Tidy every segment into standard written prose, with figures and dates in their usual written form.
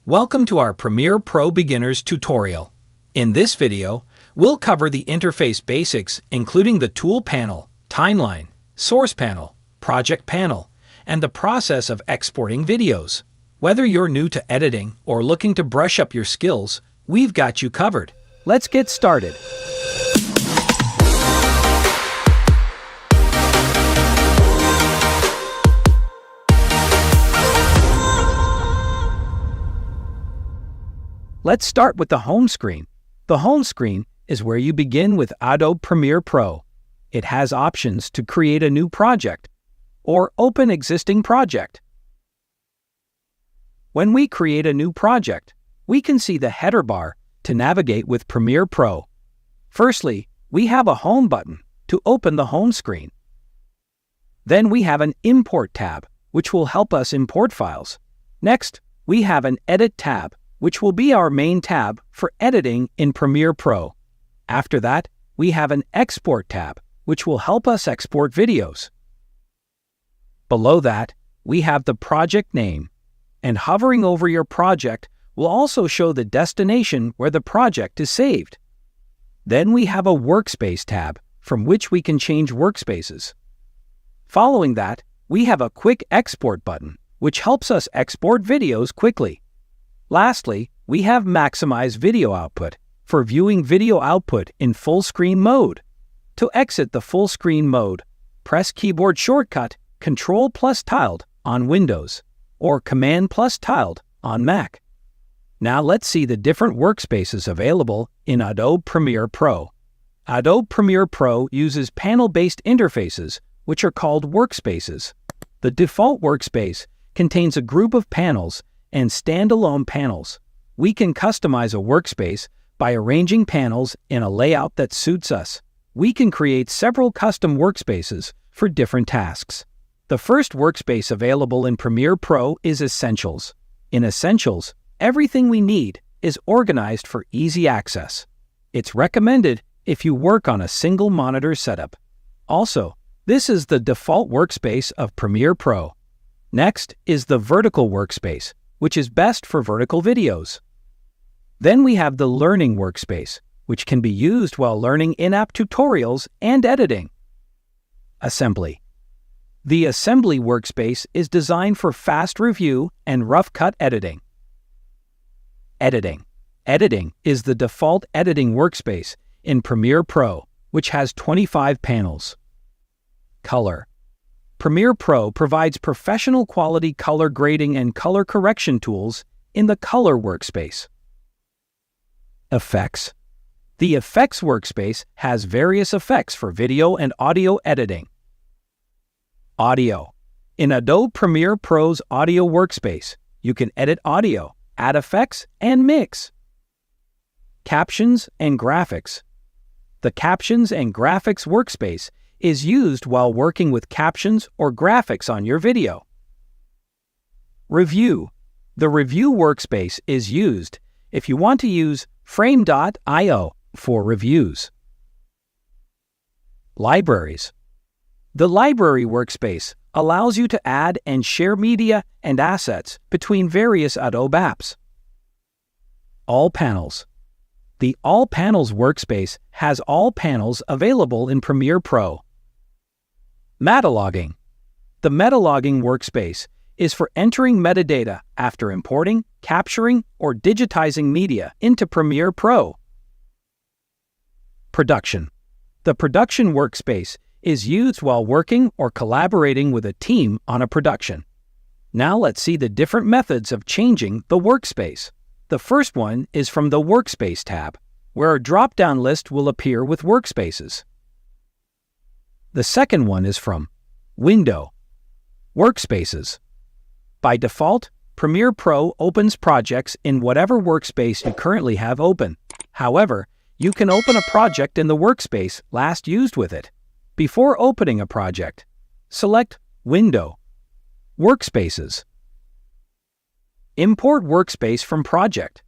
Welcome to our Premiere Pro Beginners tutorial. In this video, we'll cover the interface basics including the Tool panel, Timeline, Source panel, Project panel, and the process of exporting videos. Whether you're new to editing or looking to brush up your skills, we've got you covered. Let's get started. Let's start with the home screen. The home screen is where you begin with Adobe Premiere Pro. It has options to create a new project or open existing project. When we create a new project, we can see the header bar to navigate with Premiere Pro. Firstly, we have a Home button to open the home screen. Then we have an Import tab, which will help us import files. Next, we have an Edit tab, which will be our main tab for editing in Premiere Pro. After that, we have an Export tab, which will help us export videos. Below that, we have the project name, and hovering over your project will also show the destination where the project is saved. Then we have a Workspace tab, from which we can change workspaces. Following that, we have a Quick Export button, which helps us export videos quickly. Lastly, we have Maximize Video Output for viewing video output in full screen mode. To exit the full screen mode, press keyboard shortcut Ctrl plus tilde on Windows or Command plus tilde on Mac. Now let's see the different workspaces available in Adobe Premiere Pro. Adobe Premiere Pro uses panel-based interfaces, which are called workspaces. The default workspace contains a group of panels and standalone panels. We can customize a workspace by arranging panels in a layout that suits us. We can create several custom workspaces for different tasks. The first workspace available in Premiere Pro is Essentials. In Essentials, everything we need is organized for easy access. It's recommended if you work on a single monitor setup. Also, this is the default workspace of Premiere Pro. Next is the Vertical workspace, which is best for vertical videos. Then we have the Learning workspace, which can be used while learning in-app tutorials and editing. Assembly. The Assembly workspace is designed for fast review and rough cut editing. Editing. Editing is the default editing workspace in Premiere Pro, which has 25 panels. Color. Premiere Pro provides professional quality color grading and color correction tools in the Color workspace. Effects. The Effects workspace has various effects for video and audio editing. Audio. In Adobe Premiere Pro's Audio workspace, you can edit audio, add effects, and mix. Captions and Graphics. The Captions and Graphics workspace is used while working with captions or graphics on your video. Review. The Review workspace is used if you want to use Frame.io for reviews. Libraries. The Library workspace allows you to add and share media and assets between various Adobe apps. All panels. The All Panels workspace has all panels available in Premiere Pro. Metalogging. The Metalogging workspace is for entering metadata after importing, capturing, or digitizing media into Premiere Pro. Production. The Production workspace is used while working or collaborating with a team on a production. Now let's see the different methods of changing the workspace. The first one is from the Workspace tab, where a drop-down list will appear with workspaces. The second one is from Window, Workspaces. By default, Premiere Pro opens projects in whatever workspace you currently have open. However, you can open a project in the workspace last used with it. Before opening a project, select Window, Workspaces. Import workspace from project.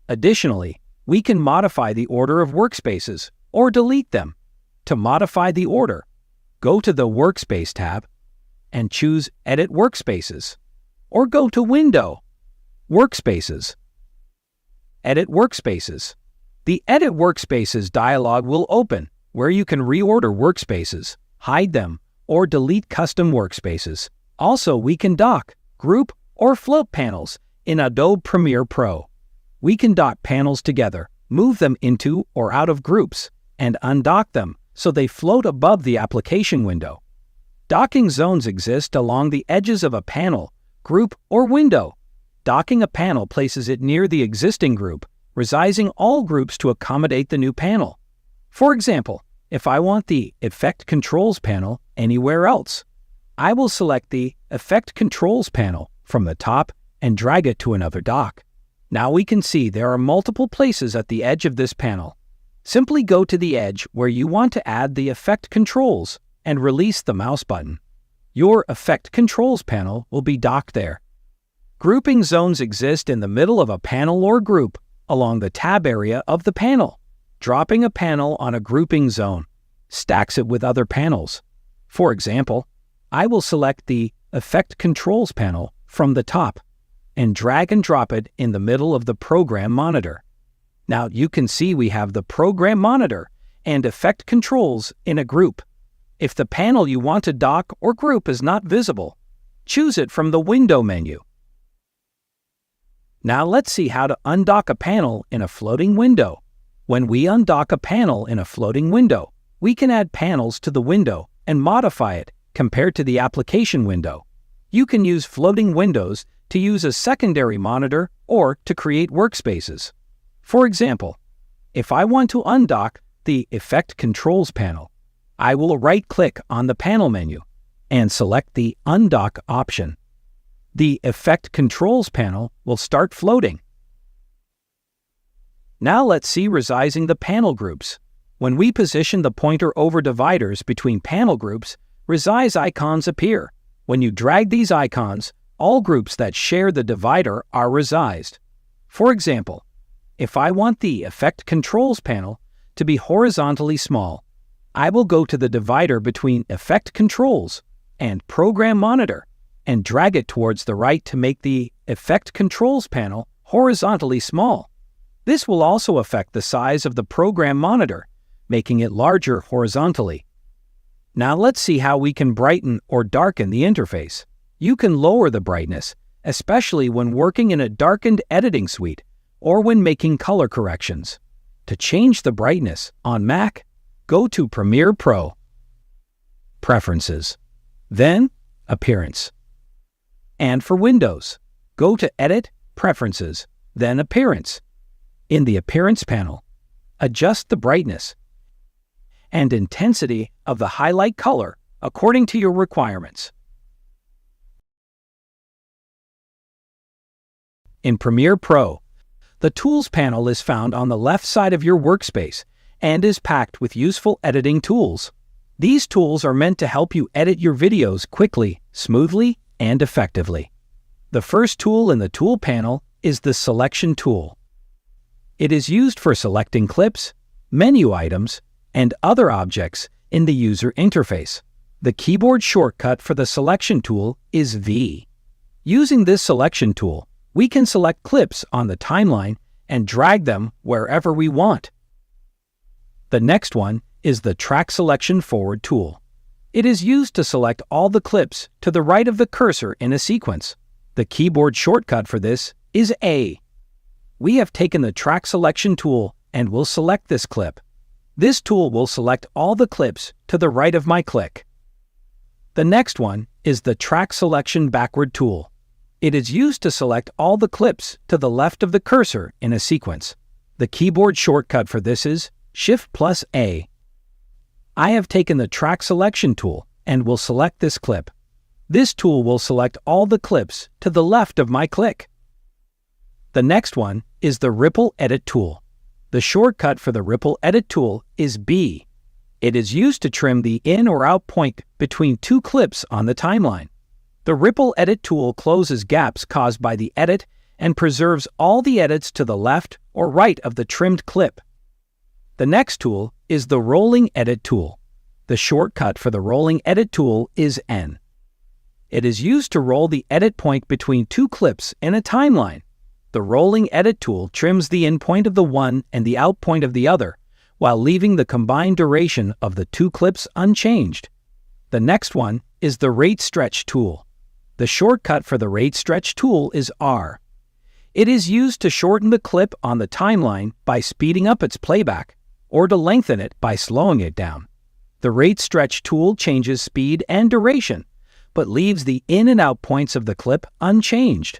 Additionally, we can modify the order of workspaces or delete them. To modify the order, go to the Workspace tab and choose Edit Workspaces, or go to Window, Workspaces. Edit Workspaces. The Edit Workspaces dialog will open, where you can reorder workspaces, hide them, or delete custom workspaces. Also, we can dock, group, or float panels in Adobe Premiere Pro. We can dock panels together, move them into or out of groups, and undock them so they float above the application window. Docking zones exist along the edges of a panel, group, or window. Docking a panel places it near the existing group, resizing all groups to accommodate the new panel. For example, if I want the Effect Controls panel anywhere else, I will select the Effect Controls panel from the top and drag it to another dock. Now we can see there are multiple places at the edge of this panel. Simply go to the edge where you want to add the Effect Controls and release the mouse button. Your Effect Controls panel will be docked there. Grouping zones exist in the middle of a panel or group along the tab area of the panel. Dropping a panel on a grouping zone stacks it with other panels. For example, I will select the Effect Controls panel from the top and drag and drop it in the middle of the program monitor. Now you can see we have the program monitor and Effect Controls in a group. If the panel you want to dock or group is not visible, choose it from the Window menu. Now let's see how to undock a panel in a floating window. When we undock a panel in a floating window, we can add panels to the window and modify it compared to the application window. You can use floating windows to use a secondary monitor or to create workspaces. For example, if I want to undock the Effect Controls panel, I will right-click on the panel menu and select the Undock option. The Effect Controls panel will start floating. Now let's see resizing the panel groups. When we position the pointer over dividers between panel groups, resize icons appear. When you drag these icons, all groups that share the divider are resized. For example, if I want the Effect Controls panel to be horizontally small, I will go to the divider between Effect Controls and Program Monitor and drag it towards the right to make the Effect Controls panel horizontally small. This will also affect the size of the Program Monitor, making it larger horizontally. Now let's see how we can brighten or darken the interface. You can lower the brightness, especially when working in a darkened editing suite or when making color corrections. To change the brightness on Mac, go to Premiere Pro, Preferences, then Appearance. And for Windows, go to Edit, Preferences, then Appearance. In the Appearance panel, adjust the brightness and intensity of the highlight color according to your requirements. In Premiere Pro, the Tools panel is found on the left side of your workspace and is packed with useful editing tools. These tools are meant to help you edit your videos quickly, smoothly, and effectively. The first tool in the Tool panel is the Selection tool. It is used for selecting clips, menu items, and other objects in the user interface. The keyboard shortcut for the Selection tool is V. Using this Selection tool, we can select clips on the timeline and drag them wherever we want. The next one is the Track Selection Forward tool. It is used to select all the clips to the right of the cursor in a sequence. The keyboard shortcut for this is A. We have taken the Track Selection tool and will select this clip. This tool will select all the clips to the right of my click. The next one is the Track Selection Backward tool. It is used to select all the clips to the left of the cursor in a sequence. The keyboard shortcut for this is Shift+A. I have taken the Track Selection tool and will select this clip. This tool will select all the clips to the left of my click. The next one is the Ripple Edit tool. The shortcut for the Ripple Edit tool is B. It is used to trim the in or out point between two clips on the timeline. The Ripple Edit tool closes gaps caused by the edit and preserves all the edits to the left or right of the trimmed clip. The next tool is the Rolling Edit tool. The shortcut for the Rolling Edit tool is N. It is used to roll the edit point between two clips in a timeline. The rolling edit tool trims the in point of the one and the out point of the other, while leaving the combined duration of the two clips unchanged. The next one is the rate stretch tool. The shortcut for the rate stretch tool is R. It is used to shorten the clip on the timeline by speeding up its playback, or to lengthen it by slowing it down. The rate stretch tool changes speed and duration, but leaves the in and out points of the clip unchanged.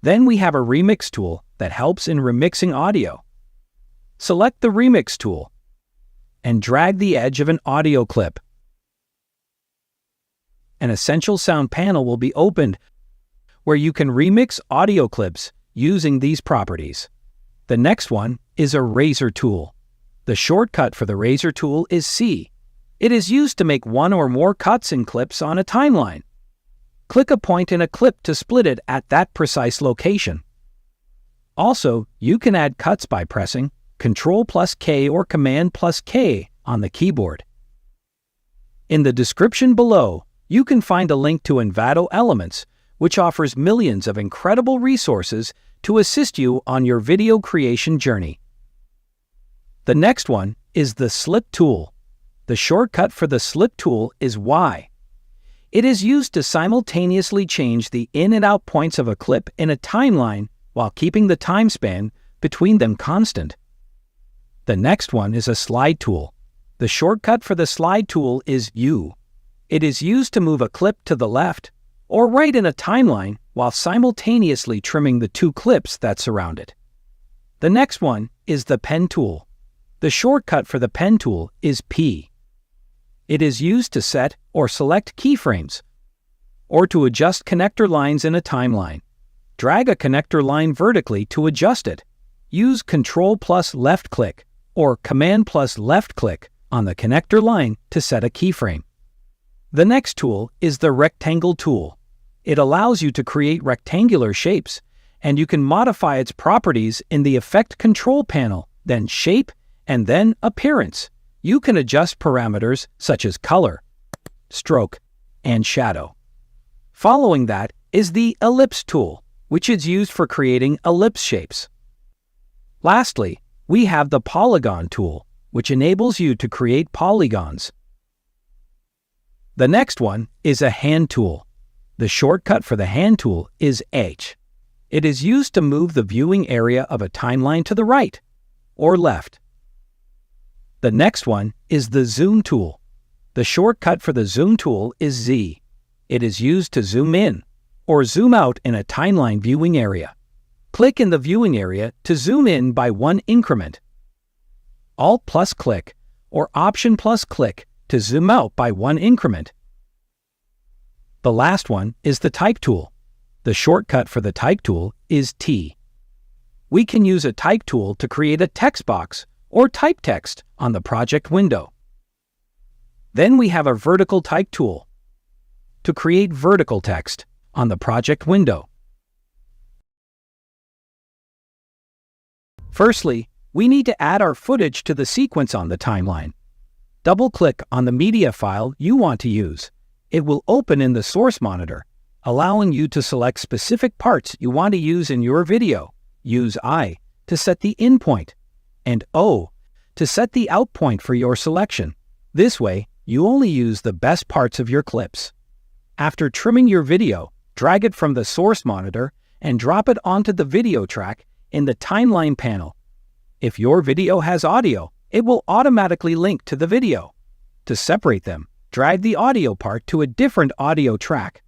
Then we have a remix tool that helps in remixing audio. Select the remix tool and drag the edge of an audio clip. An Essential Sound panel will be opened where you can remix audio clips using these properties. The next one is a razor tool. The shortcut for the razor tool is C. It is used to make one or more cuts in clips on a timeline. Click a point in a clip to split it at that precise location. Also, you can add cuts by pressing Ctrl+K or Command+K on the keyboard. In the description below, you can find a link to Envato Elements, which offers millions of incredible resources to assist you on your video creation journey. The next one is the Slip tool. The shortcut for the Slip tool is Y. It is used to simultaneously change the in and out points of a clip in a timeline while keeping the time span between them constant. The next one is a Slide tool. The shortcut for the Slide tool is U. It is used to move a clip to the left or right in a timeline while simultaneously trimming the two clips that surround it. The next one is the Pen tool. The shortcut for the Pen tool is P. It is used to set or select keyframes, or to adjust connector lines in a timeline. Drag a connector line vertically to adjust it. Use Ctrl+left click or Command+left click on the connector line to set a keyframe. The next tool is the Rectangle tool. It allows you to create rectangular shapes, and you can modify its properties in the Effect Control panel, then Shape, and then Appearance. You can adjust parameters such as color, stroke, and shadow. Following that is the Ellipse tool, which is used for creating ellipse shapes. Lastly, we have the Polygon tool, which enables you to create polygons. The next one is a Hand tool. The shortcut for the Hand tool is H. It is used to move the viewing area of a timeline to the right or left. The next one is the Zoom tool. The shortcut for the Zoom tool is Z. It is used to zoom in or zoom out in a timeline viewing area. Click in the viewing area to zoom in by one increment. Alt+click or Option+click to zoom out by one increment. The last one is the Type tool. The shortcut for the Type tool is T. We can use a Type tool to create a text box or type text on the project window. Then we have a Vertical Type tool to create vertical text on the project window. Firstly, we need to add our footage to the sequence on the timeline. Double-click on the media file you want to use. It will open in the source monitor, allowing you to select specific parts you want to use in your video. Use I to set the in point, and O to set the out point for your selection. This way, you only use the best parts of your clips. After trimming your video, drag it from the source monitor and drop it onto the video track in the timeline panel. If your video has audio, it will automatically link to the video. To separate them, drag the audio part to a different audio track.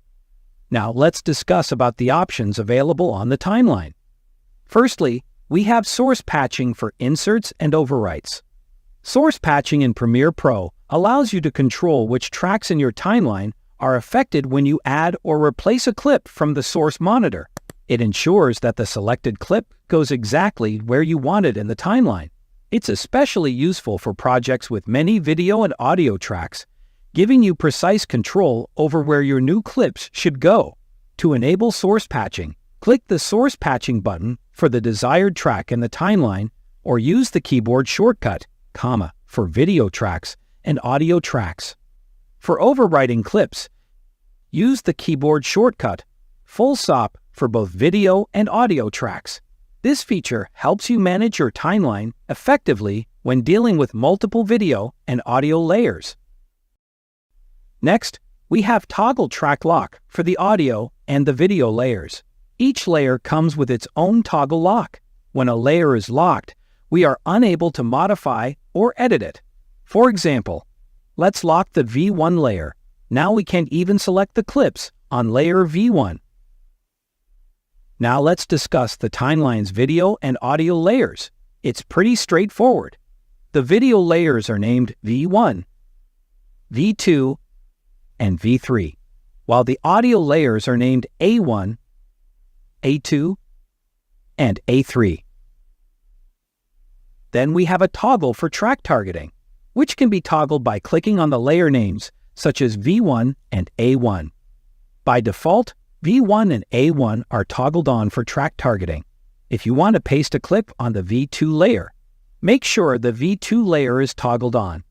Now let's discuss about the options available on the timeline. Firstly, we have source patching for inserts and overwrites. Source patching in Premiere Pro allows you to control which tracks in your timeline are affected when you add or replace a clip from the source monitor. It ensures that the selected clip goes exactly where you want it in the timeline. It's especially useful for projects with many video and audio tracks, giving you precise control over where your new clips should go. To enable source patching, click the Source Patching button for the desired track in the timeline, or use the keyboard shortcut, comma, for video tracks and audio tracks. For overwriting clips, use the keyboard shortcut, full stop for both video and audio tracks. This feature helps you manage your timeline effectively when dealing with multiple video and audio layers. Next, we have Toggle Track Lock for the audio and the video layers. Each layer comes with its own toggle lock. When a layer is locked, we are unable to modify or edit it. For example, let's lock the V1 layer. Now we can even select the clips on layer V1. Now let's discuss the timeline's video and audio layers. It's pretty straightforward. The video layers are named V1, V2, and V3, while the audio layers are named A1, A2, and A3. Then we have a toggle for track targeting, which can be toggled by clicking on the layer names, such as V1 and A1. By default, V1 and A1 are toggled on for track targeting. If you want to paste a clip on the V2 layer, make sure the V2 layer is toggled on,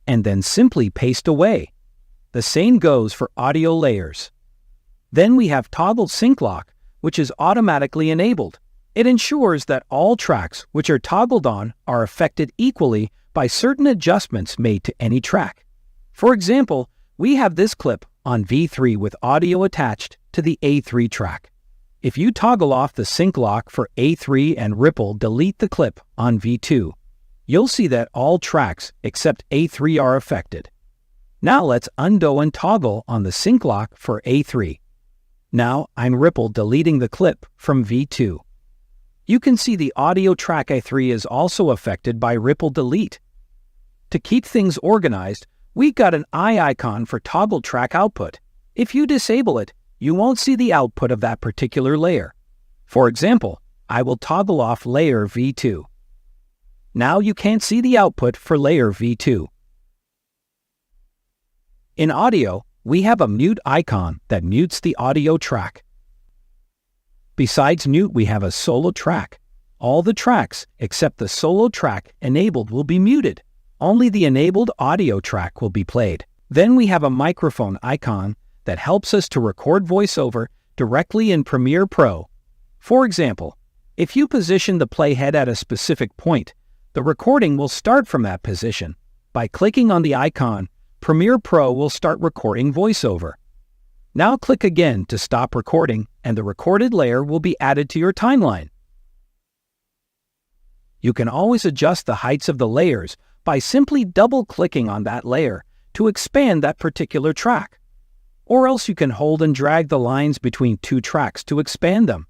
and then simply paste away. The same goes for audio layers. Then we have Toggle Sync Lock, which is automatically enabled. It ensures that all tracks which are toggled on are affected equally by certain adjustments made to any track. For example, we have this clip on V3 with audio attached to the A3 track. If you toggle off the sync lock for A3 and delete the clip on V2, you'll see that all tracks except A3 are affected. Now let's undo and toggle on the sync lock for A3. Now I'm deleting the clip from V2. You can see the audio track A3 is also affected by delete. To keep things organized, we've got an eye icon for toggle track output. If you disable it, you won't see the output of that particular layer. For example, I will toggle off layer V2. Now you can't see the output for layer V2. In audio, we have a mute icon that mutes the audio track. Besides mute, we have a solo track. All the tracks except the solo track enabled will be muted. Only the enabled audio track will be played. Then we have a microphone icon that helps us to record voiceover directly in Premiere Pro. For example, if you position the playhead at a specific point, the recording will start from that position. By clicking on the icon, Premiere Pro will start recording voiceover. Now click again to stop recording, and the recorded layer will be added to your timeline. You can always adjust the heights of the layers by simply double-clicking on that layer to expand that particular track. Or else you can hold and drag the lines between two tracks to expand them.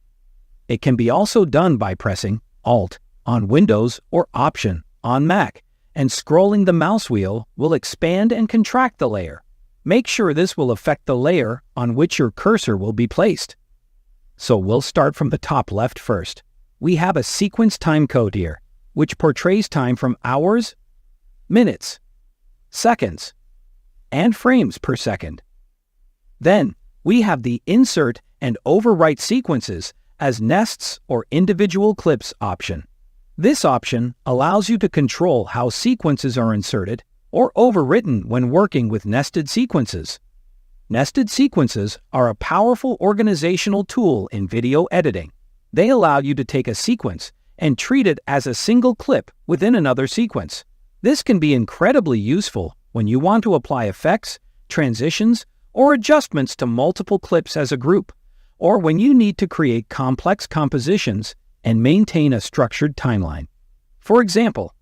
It can be also done by pressing Alt on Windows or Option on Mac, and scrolling the mouse wheel will expand and contract the layer. Make sure this will affect the layer on which your cursor will be placed. So we'll start from the top left first. We have a sequence time code here, which portrays time from hours, minutes, seconds, and frames per second. Then, we have the Insert and Overwrite Sequences as Nests or Individual Clips option. This option allows you to control how sequences are inserted or overwritten when working with nested sequences. Nested sequences are a powerful organizational tool in video editing. They allow you to take a sequence and treat it as a single clip within another sequence. This can be incredibly useful when you want to apply effects, transitions, or adjustments to multiple clips as a group, or when you need to create complex compositions and maintain a structured timeline. For example,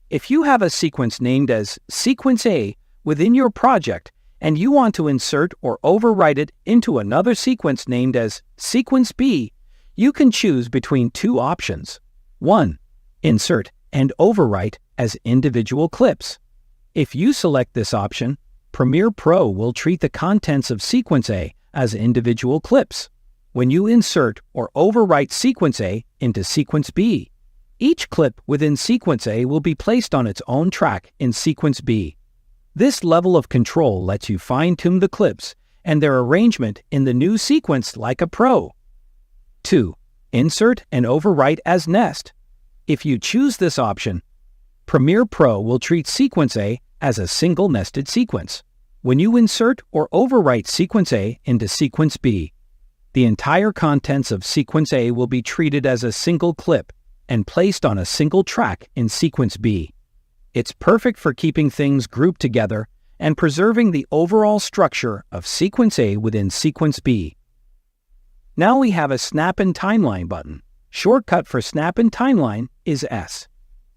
if you have a sequence named as Sequence A within your project and you want to insert or overwrite it into another sequence named as Sequence B, you can choose between two options. 1. Insert and overwrite as individual clips. If you select this option, Premiere Pro will treat the contents of Sequence A as individual clips. When you insert or overwrite Sequence A into Sequence B, each clip within Sequence A will be placed on its own track in Sequence B. This level of control lets you fine-tune the clips and their arrangement in the new sequence like a pro. 2. Insert and overwrite as nest. If you choose this option, Premiere Pro will treat Sequence A as a single nested sequence. When you insert or overwrite Sequence A into Sequence B, The entire contents of Sequence A will be treated as a single clip and placed on a single track in Sequence B. It's perfect for keeping things grouped together and preserving the overall structure of Sequence A within Sequence B. Now we have a Snap in Timeline button. Shortcut for Snap in Timeline is S.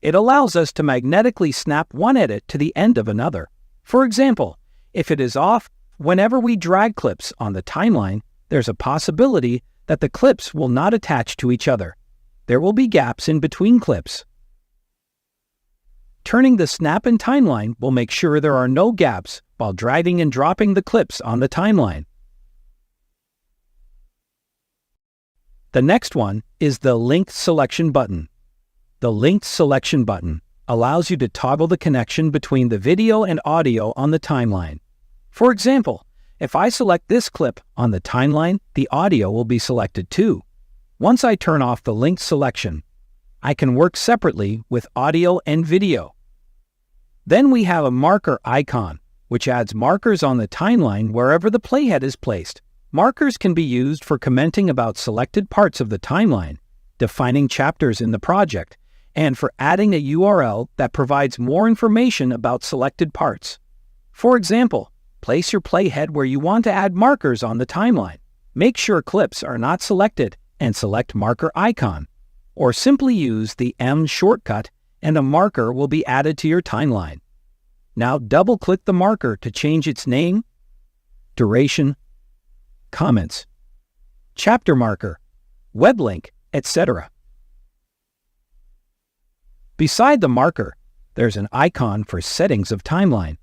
It allows us to magnetically snap one edit to the end of another. For example, if it is off, whenever we drag clips on the timeline, there's a possibility that the clips will not attach to each other. There will be gaps in between clips. Turning the Snap in Timeline will make sure there are no gaps while dragging and dropping the clips on the timeline. The next one is the Linked Selection button. The Linked Selection button allows you to toggle the connection between the video and audio on the timeline. For example, if I select this clip on the timeline, the audio will be selected too. Once I turn off the linked selection, I can work separately with audio and video. Then we have a marker icon, which adds markers on the timeline wherever the playhead is placed. Markers can be used for commenting about selected parts of the timeline, defining chapters in the project, and for adding a URL that provides more information about selected parts. For example, place your playhead where you want to add markers on the timeline. Make sure clips are not selected and select Marker Icon, or simply use the M shortcut and a marker will be added to your timeline. Now double-click the marker to change its name, duration, comments, chapter marker, web link, etc. Beside the marker, there's an icon for settings of timeline.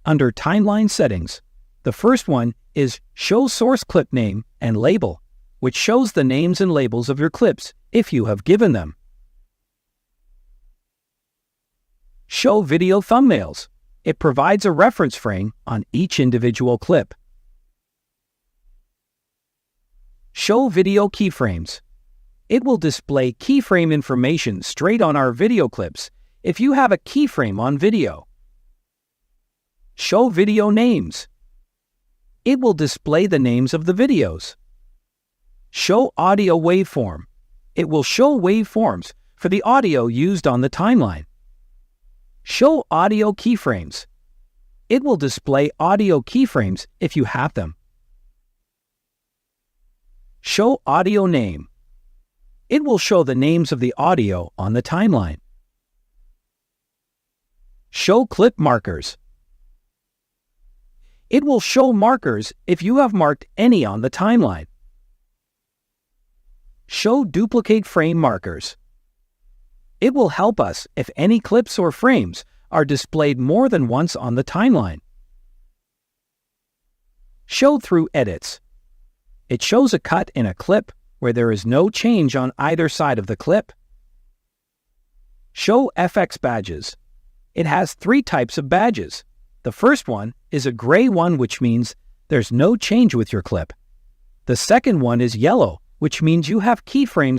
Under Timeline Settings, the first one is Show Source Clip Name and Label, which shows the names and labels of your clips if you have given them. Show Video Thumbnails. It provides a reference frame on each individual clip. Show Video Keyframes. It will display keyframe information straight on our video clips if you have a keyframe on video. Show Video Names. It will display the names of the videos. Show Audio Waveform. It will show waveforms for the audio used on the timeline. Show Audio Keyframes. It will display audio keyframes if you have them. Show Audio Name. It will show the names of the audio on the timeline. Show Clip Markers. It will show markers if you have marked any on the timeline. Show Duplicate Frame Markers. It will help us if any clips or frames are displayed more than once on the timeline. Show Through Edits. It shows a cut in a clip where there is no change on either side of the clip. Show FX Badges. It has 3 types of badges. The first one is a gray one, which means there's no change with your clip. The second one is yellow, which means you have keyframes